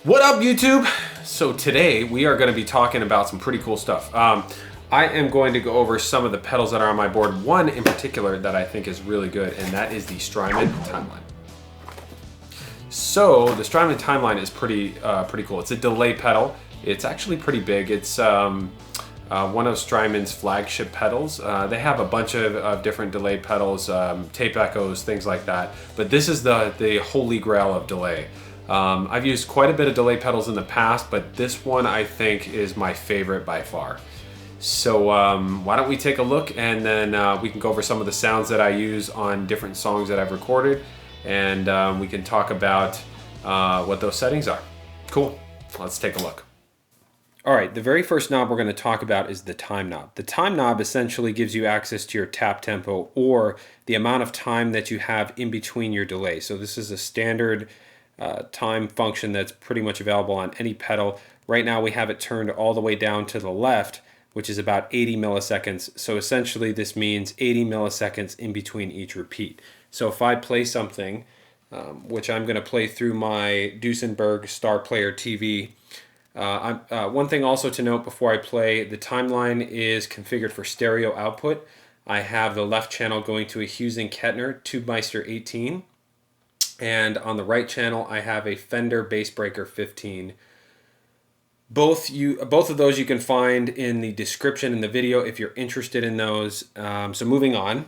What up, YouTube? So today we are going to be talking about some pretty cool stuff. I am going to go over some of the pedals that are on my board. One in particular that I think is really good, and that is the Strymon Timeline. So the Strymon Timeline is pretty cool. It's a delay pedal. It's actually pretty big. It's one of Strymon's flagship pedals. They have a bunch of different delay pedals, tape echoes, things like that. But this is the holy grail of delay. I've used quite a bit of delay pedals in the past, but this one I think is my favorite by far. So why don't we take a look, and then we can go over some of the sounds that I use on different songs that I've recorded, and we can talk about what those settings are. Cool, let's take a look. All right, the very first knob we're going to talk about is the time knob. The time knob essentially gives you access to your tap tempo, or the amount of time that you have in between your delay. So this is a standard time function that's pretty much available on any pedal. Right now we have it turned all the way down to the left, which is about 80 milliseconds. So essentially this means 80 milliseconds in between each repeat. So if I play something, which I'm going to play through my Duesenberg Star Player TV, one thing also to note before I play, the timeline is configured for stereo output. I have the left channel going to a Hughes & Kettner Tubemeister 18, and on the right channel I have a Fender Bassbreaker 15. Both of those you can find in the description in the video if you're interested in those. So moving on,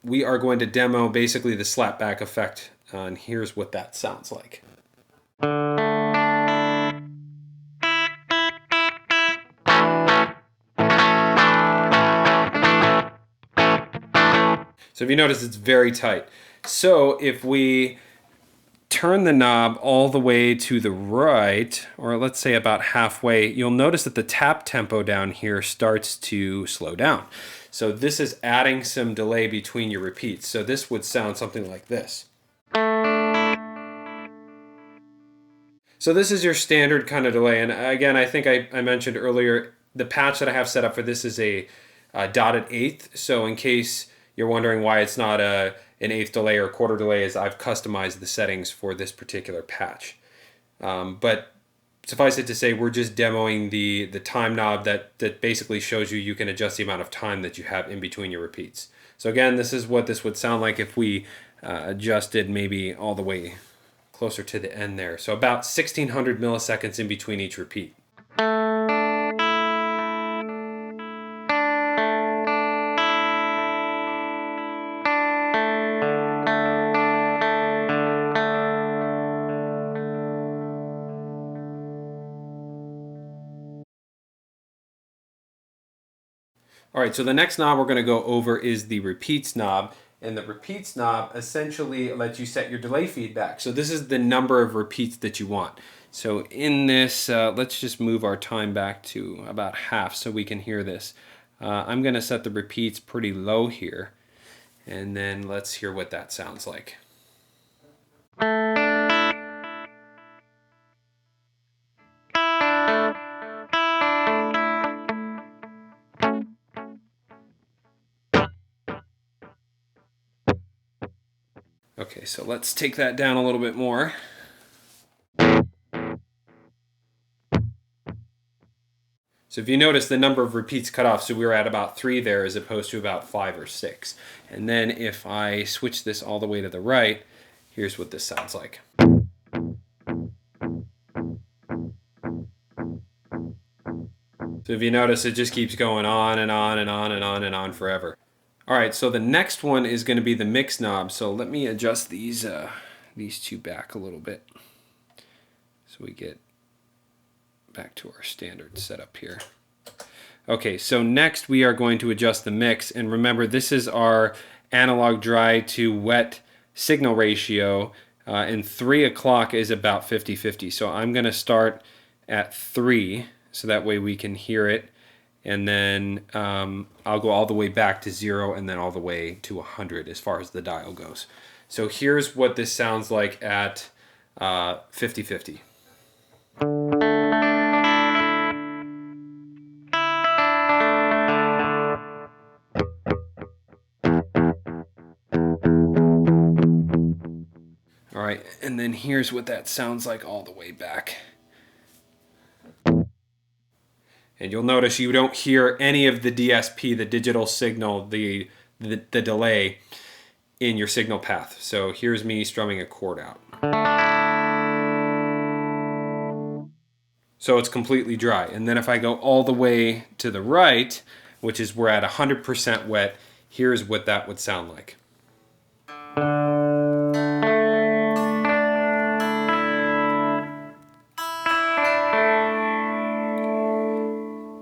we are going to demo basically the slapback effect, and here's what that sounds like. So if you notice, it's very tight. So if we turn the knob all the way to the right, or let's say about halfway, you'll notice that the tap tempo down here starts to slow down. So this is adding some delay between your repeats. So this would sound something like this. So this is your standard kind of delay. And again, I think I mentioned earlier, the patch that I have set up for this is a dotted eighth. So in case you're wondering why it's not an eighth delay or quarter delay, is I've customized the settings for this particular patch. But suffice it to say, we're just demoing the time knob that basically shows you can adjust the amount of time that you have in between your repeats. So again, this is what this would sound like if we adjusted maybe all the way closer to the end there. So about 1600 milliseconds in between each repeat. All right, so the next knob we're going to go over is the repeats knob. And the repeats knob essentially lets you set your delay feedback. So this is the number of repeats that you want. So in this, let's just move our time back to about half so we can hear this. I'm going to set the repeats pretty low here. And then let's hear what that sounds like. Okay, so let's take that down a little bit more. So if you notice, the number of repeats cut off, so we were at about 3 there as opposed to about 5 or 6. And then if I switch this all the way to the right, here's what this sounds like. So if you notice, it just keeps going on and on and on and on and on forever. All right, so the next one is going to be the mix knob. So let me adjust these two back a little bit so we get back to our standard setup here. Okay, so next we are going to adjust the mix, and remember this is our analog dry to wet signal ratio, and 3 o'clock is about 50-50. So I'm going to start at 3 so that way we can hear it, and then I'll go all the way back to 0 and then all the way to 100 as far as the dial goes. So here's what this sounds like at 50-50. All right, and then here's what that sounds like all the way back. And you'll notice you don't hear any of the DSP, the digital signal, the delay in your signal path. So here's me strumming a chord out. So it's completely dry. And then if I go all the way to the right, which is we're at 100% wet, here's what that would sound like.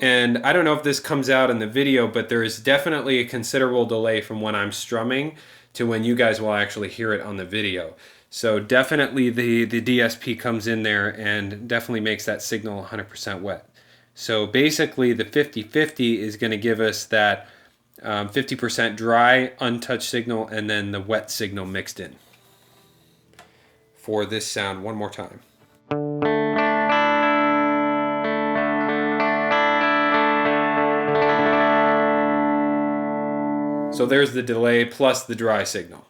And I don't know if this comes out in the video, but there is definitely a considerable delay from when I'm strumming to when you guys will actually hear it on the video. So definitely the DSP comes in there and definitely makes that signal 100% wet. So basically the 50-50 is going to give us that 50% dry, untouched signal, and then the wet signal mixed in. For this sound, one more time. So there's the delay plus the dry signal.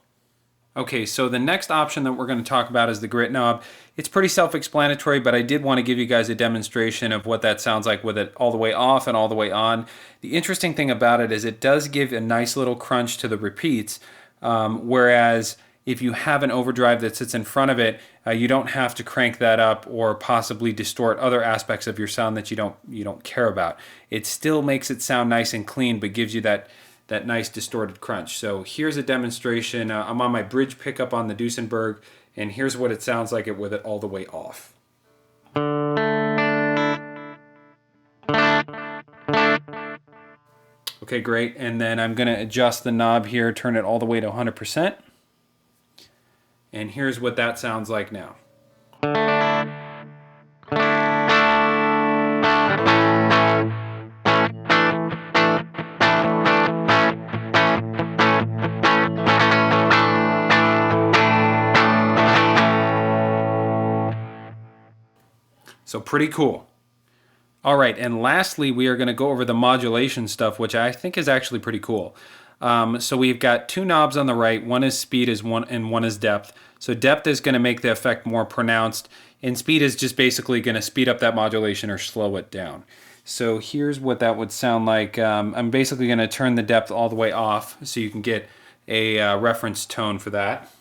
Okay, so the next option that we're going to talk about is the grit knob. It's pretty self-explanatory, but I did want to give you guys a demonstration of what that sounds like with it all the way off and all the way on. The interesting thing about it is it does give a nice little crunch to the repeats, whereas if you have an overdrive that sits in front of it, you don't have to crank that up or possibly distort other aspects of your sound that you don't care about. It still makes it sound nice and clean, but gives you that nice distorted crunch. So here's a demonstration. I'm on my bridge pickup on the Duesenberg, and here's what it sounds like it with it all the way off. Okay, great. And then I'm going to adjust the knob here, turn it all the way to 100%. And here's what that sounds like now. So pretty cool. All right, and lastly, we are going to go over the modulation stuff, which I think is actually pretty cool. So we've got two knobs on the right. One is speed and one is depth. So depth is going to make the effect more pronounced, and speed is just basically going to speed up that modulation or slow it down. So here's what that would sound like. I'm basically going to turn the depth all the way off so you can get a reference tone for that.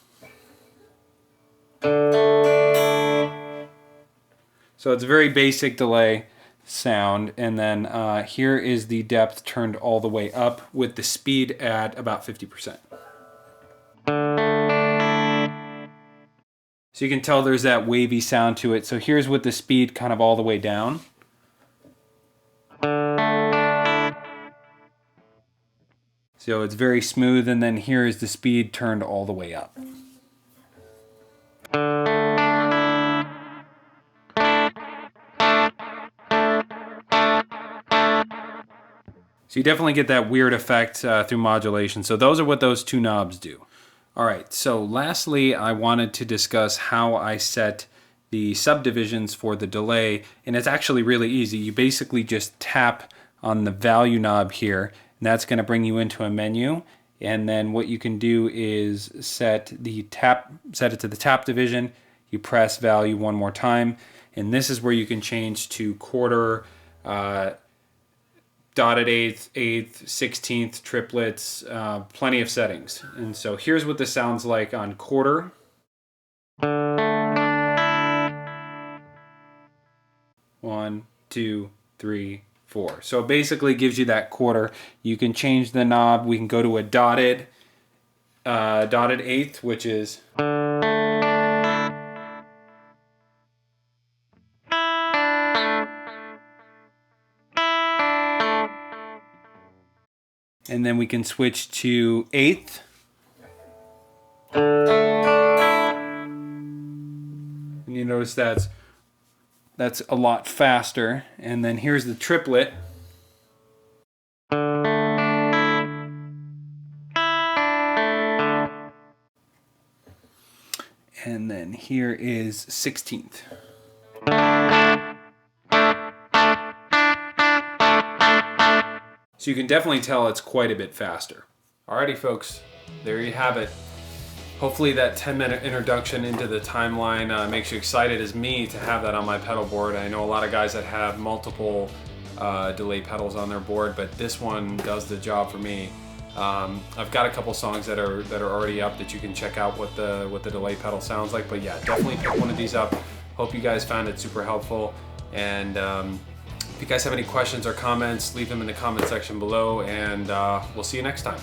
So it's a very basic delay sound, and then here is the depth turned all the way up with the speed at about 50%. So you can tell there's that wavy sound to it. So here's with the speed kind of all the way down. So it's very smooth, and then here is the speed turned all the way up. So you definitely get that weird effect through modulation. So those are what those two knobs do. All right, so lastly, I wanted to discuss how I set the subdivisions for the delay, and it's actually really easy. You basically just tap on the value knob here, and that's going to bring you into a menu. And then what you can do is set it to the tap division. You press value one more time, and this is where you can change to quarter, dotted eighth, 16th, triplets, plenty of settings. And so here's what this sounds like on quarter. One, two, three, four. So it basically gives you that quarter. You can change the knob. We can go to a dotted eighth, which is. And then we can switch to eighth. And you notice that's a lot faster. And then here's the triplet. And then here is 16th. So you can definitely tell it's quite a bit faster. Alrighty folks, there you have it. hopefully that 10-minute introduction into the Timeline makes you excited as me to have that on my pedal board. I know a lot of guys that have multiple delay pedals on their board, but this one does the job for me. I've got a couple songs that are already up that you can check out what the delay pedal sounds like. But yeah, definitely pick one of these up. Hope you guys found it super helpful. And if you guys have any questions or comments, leave them in the comment section below, and we'll see you next time.